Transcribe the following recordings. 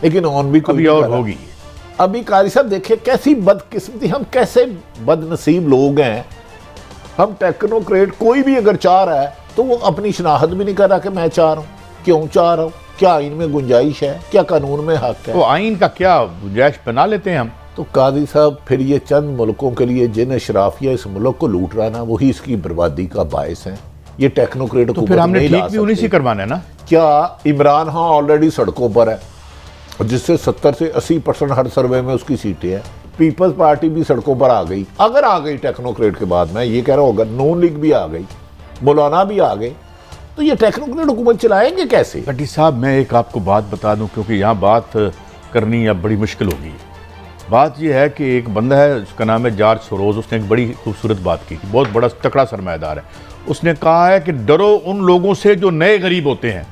लेकिन ऑन भी अभी और होगी। अभी कारी साहब देखिए कैसी बदकिस्मती, हम कैसे बदनसीब लोग हैं। हम टेक्नोक्रेट, कोई भी अगर चाह रहा है तो वो अपनी शनाख्त भी नहीं कर रहा कि मैं चाह रहा हूँ, क्यों चाह रहा हूँ, क्या आइन में गुंजाइश है, क्या कानून में हक है। तो आइन का क्या गुंजाइश बना लेते हैं हम। तो कादी साहब फिर ये चंद मुल्कों के लिए जिन अशराफिया इस मुल्क को लूट रहा ना, वही इसकी बर्बादी का बायस है। ये टेक्नोक्रेट तो फिर हमने ठीक भी उन्हीं से करवाना है ना। क्या इमरान खान ऑलरेडी सड़कों पर है, जिससे 70 से 80% हर सर्वे में उसकी सीटें हैं। पीपल्स पार्टी भी सड़कों पर आ गई, अगर आ गई टेक्नोक्रेट के बाद, मैं ये कह रहा हूँ अगर नून लीग भी आ गई, मौलाना भी आ गए, तो ये टेक्नोक्रेट हुकूमत चलाएंगे कैसे। भट्टी साहब मैं एक आपको बात बता दूं, क्योंकि यहाँ बात करनी अब बड़ी मुश्किल होगी। बात यह है कि एक बंदा है, उसका नाम है जॉर्ज सोरोस, उसने एक बड़ी खूबसूरत बात की, बहुत बड़ा तकड़ा सरमायादार है। उसने कहा है कि डरो उन लोगों से जो नए गरीब होते हैं।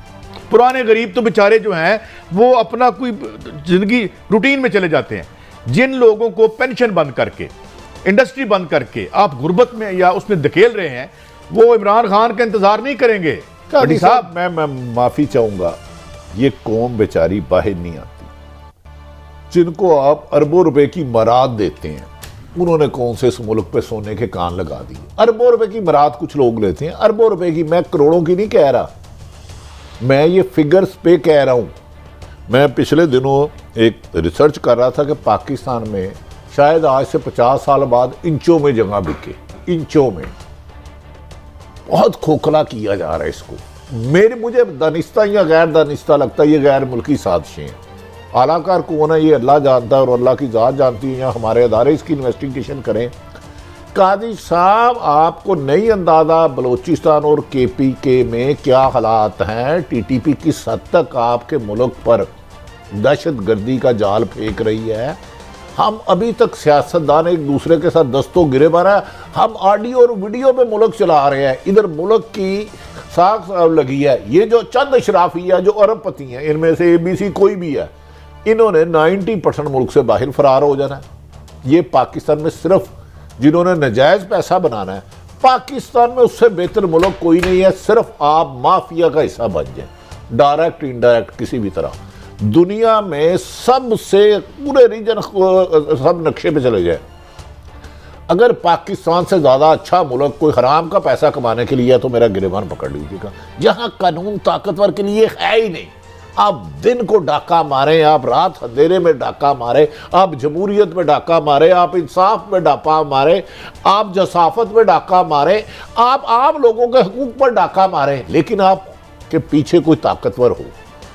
पुराने गरीब तो बेचारे जो हैं वो अपना कोई जिंदगी रूटीन में चले जाते हैं। जिन लोगों को पेंशन बंद करके, इंडस्ट्री बंद करके आप गुर्बत में या उसमें धकेल रहे हैं, वो इमरान खान का इंतजार नहीं करेंगे। साहब मैं माफी चाहूंगा, ये कौम बेचारी बाहर नहीं आती, जिनको आप अरबों रुपए की मराद देते हैं, उन्होंने कौन से इस मुल्क पे सोने के कान लगा दिए। अरबों रुपए की मराद कुछ लोग लेते हैं, अरबों रुपए की, मैं करोड़ों की नहीं कह रहा, मैं ये फिगर्स पे कह रहा हूं। मैं पिछले दिनों एक रिसर्च कर रहा था कि पाकिस्तान में शायद आज से 50 साल बाद इंचों में जगह बिके, इंचों में। बहुत खोखला किया जा रहा है इसको। मुझे दानिस्ता या गैर दानिस्ता लगता है ये गैर मुल्की साजिशें हैं। आलाकार कौन है ये अल्लाह जानता है और अल्लाह की ज़ात जानती है, या हमारे अदारे इसकी इन्वेस्टिगेशन करें। कादी साहब आपको नहीं अंदाजा बलोचिस्तान और KPK में क्या हालात हैं। TTP किस हद तक आपके मुल्क पर दहशत गर्दी का जाल फेंक रही है। हम अभी तक सियासतदान एक दूसरे के साथ दस्तों गिरे मारा है, हम ऑडियो और वीडियो पे मुल्क चला रहे हैं, इधर मुल्क की साख लगी है। ये जो चंद अशराफिया जो अरबपति हैं, इनमें से ABC कोई भी है, इन्होंने 90% मुल्क से बाहर फरार हो जाना है। ये पाकिस्तान में सिर्फ जिन्होंने नजायज पैसा बनाना है, पाकिस्तान में उससे बेहतर मुल्क कोई नहीं है। सिर्फ आप माफिया का हिस्सा बन जाए, डायरेक्ट इनडायरेक्ट किसी भी तरह। दुनिया में सबसे पूरे रीजन सब नक्शे पे चले जाए, अगर पाकिस्तान से ज्यादा अच्छा मुल्क कोई हराम का पैसा कमाने के लिए है तो मेरा गिरबान पकड़ लीजिएगा। जहां कानून ताकतवर के लिए है ही नहीं। आप दिन को डाका मारे, आप रात अंधेरे में डाका मारे, आप जमहूरियत में डाका मारे, आप इंसाफ में डाका मारे, आप जसाफत में डाका मारे, आप आम लोगों के हकूक पर डाका मारे, लेकिन आपके पीछे कोई ताकतवर हो,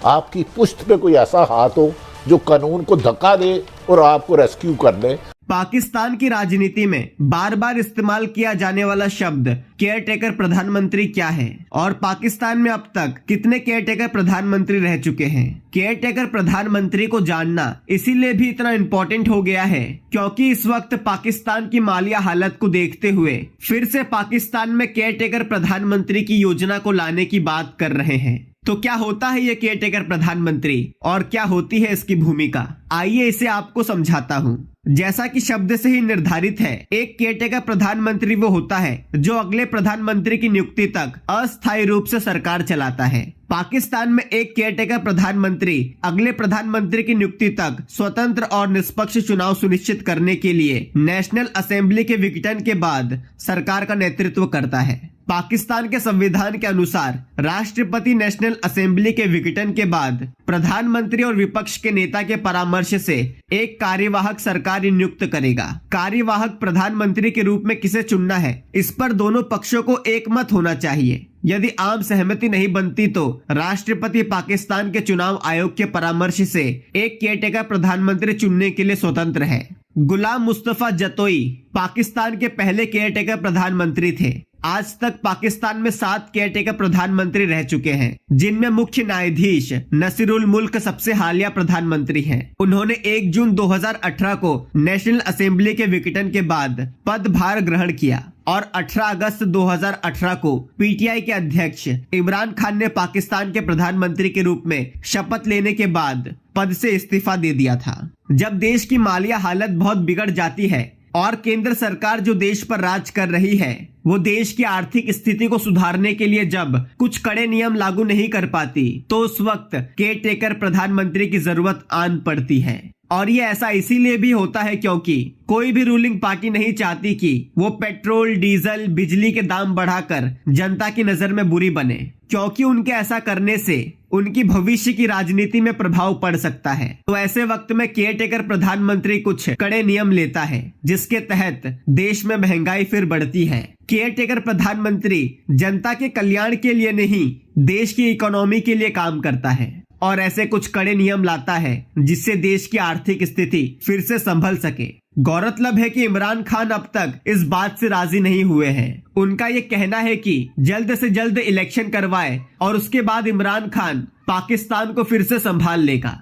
आपकी पुश्त पे कोई ऐसा हाथ हो जो कानून को धक्का दे और आपको रेस्क्यू कर ले। पाकिस्तान की राजनीति में बार बार इस्तेमाल किया जाने वाला शब्द केयरटेकर प्रधानमंत्री क्या है और पाकिस्तान में अब तक कितने केयरटेकर प्रधानमंत्री रह चुके हैं। केयरटेकर प्रधानमंत्री को जानना इसीलिए भी इतना इम्पोर्टेंट हो गया है क्योंकि इस वक्त पाकिस्तान की मालिया हालत को देखते हुए फिर से पाकिस्तान में केयरटेकर प्रधानमंत्री की योजना को लाने की बात कर रहे हैं। तो क्या होता है ये केयरटेकर प्रधानमंत्री और क्या होती है इसकी भूमिका, आइए इसे आपको समझाता हूँ। जैसा कि शब्द से ही निर्धारित है, एक केयरटेकर प्रधानमंत्री वो होता है जो अगले प्रधानमंत्री की नियुक्ति तक अस्थायी रूप से सरकार चलाता है। पाकिस्तान में एक केयरटेकर प्रधानमंत्री अगले प्रधानमंत्री की नियुक्ति तक स्वतंत्र और निष्पक्ष चुनाव सुनिश्चित करने के लिए नेशनल असेंबली के विघटन के बाद सरकार का नेतृत्व करता है। पाकिस्तान के संविधान के अनुसार राष्ट्रपति नेशनल असेंबली के विघटन के बाद प्रधानमंत्री और विपक्ष के नेता के परामर्श से एक कार्यवाहक सरकार नियुक्त करेगा। कार्यवाहक प्रधानमंत्री के रूप में किसे चुनना है, इस पर दोनों पक्षों को एकमत होना चाहिए। यदि आम सहमति नहीं बनती तो राष्ट्रपति पाकिस्तान के चुनाव आयोग के परामर्श से एक केयरटेकर प्रधानमंत्री चुनने के लिए स्वतंत्र है। गुलाम मुस्तफा जतोई पाकिस्तान के पहले केयरटेकर प्रधानमंत्री थे। आज तक पाकिस्तान में 7 केयरटेकर प्रधानमंत्री रह चुके हैं, जिनमें मुख्य न्यायाधीश नसीरुल मुल्क सबसे हालिया प्रधानमंत्री हैं। उन्होंने 1 जून 2018 को नेशनल असेंबली के विघटन के बाद पदभार ग्रहण किया और 18 अगस्त 2018 को PTI के अध्यक्ष इमरान खान ने पाकिस्तान के प्रधानमंत्री के रूप में शपथ लेने के बाद पद से इस्तीफा दे दिया था। जब देश की मालिया हालत बहुत बिगड़ जाती है और केंद्र सरकार जो देश पर राज कर रही है वो देश की आर्थिक स्थिति को सुधारने के लिए जब कुछ कड़े नियम लागू नहीं कर पाती तो उस वक्त केयर टेकर प्रधानमंत्री की जरूरत आन पड़ती है। और ये ऐसा इसीलिए भी होता है क्योंकि कोई भी रूलिंग पार्टी नहीं चाहती कि वो पेट्रोल, डीजल, बिजली के दाम बढ़ाकर जनता की नजर में बुरी बने, क्योंकि उनके ऐसा करने से उनकी भविष्य की राजनीति में प्रभाव पड़ सकता है। तो ऐसे वक्त में केयर टेकर प्रधानमंत्री कुछ कड़े नियम लेता है जिसके तहत देश में महंगाई फिर बढ़ती है। केयर टेकर प्रधानमंत्री जनता के कल्याण के लिए नहीं, देश की इकोनॉमी के लिए काम करता है और ऐसे कुछ कड़े नियम लाता है जिससे देश की आर्थिक स्थिति फिर से संभल सके। गौरतलब है कि इमरान खान अब तक इस बात से राजी नहीं हुए हैं। उनका ये कहना है कि जल्द से जल्द इलेक्शन करवाए और उसके बाद इमरान खान पाकिस्तान को फिर से संभाल लेगा।